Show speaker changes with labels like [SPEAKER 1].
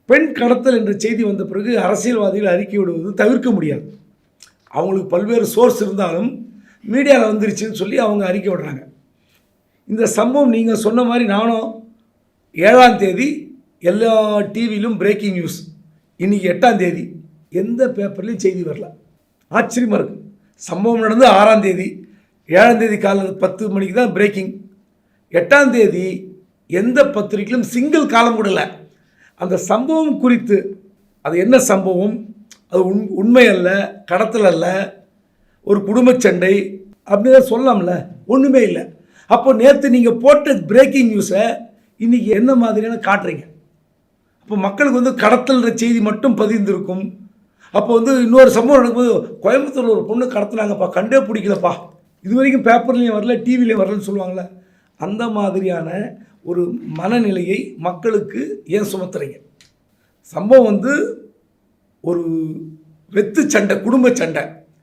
[SPEAKER 1] பெண் கடத்தல் என்ற செய்தி வந்த பிறகு அரசியல்வாதிகள் அறிக்கை விடுவது தவிர்க்க முடியாது. அவங்களுக்கு பல்வேறு சோர்ஸ் இருந்தாலும் மீடியாவில் வந்துருச்சுன்னு சொல்லி அவங்க அறிக்கை விடுறாங்க. இந்த சம்பவம் நீங்கள் சொன்ன மாதிரி நானும் 7ஆம் தேதி எல்லா டிவியிலும் பிரேக்கிங் நியூஸ், இன்றைக்கி 8ஆம் தேதி எந்த பேப்பர்லேயும் செய்தி வரல. ஆச்சரியமாக இருக்குது. சம்பவம் நடந்து 6ஆம் தேதி, 7ஆம் தேதி காலை 10 மணிக்கு தான் பிரேக்கிங். 8ஆம் தேதி எந்த பத்திரிகையிலும் சிங்கிள் காலம் கூட இல்லை. அந்த சம்பவம் குறித்து, அது என்ன சம்பவம், அது உண்மை அல்ல, கடத்தல் அல்ல, ஒரு குடும்ப சண்டை அப்படின்னு சொல்லலாம்ல, ஒன்றுமே இல்லை. அப்போ நேற்று நீங்கள் போட்ட பிரேக்கிங் நியூஸை இன்றைக்கி என்ன மாதிரியான காட்டுறீங்க? அப்போ மக்களுக்கு கடத்தல்ன்ற செய்தி மட்டும் பதிந்திருக்கும். அப்போ இன்னொரு சம்பவம் நடக்கும்போது கோயம்புத்தூரில் ஒரு பொண்ணு கடத்தினாங்கப்பா, கண்டே பிடிக்கலப்பா, இது வரைக்கும் பேப்பர்லேயும் வரல, டிவிலையும் வரலன்னு சொல்லுவாங்களே, அந்த மாதிரியான ஒரு மனநிலையை மக்களுக்கு ஏன் சுமத்துறீங்க? சம்பவம் ஒரு வெத்து சண்டை, குடும்ப சண்டை.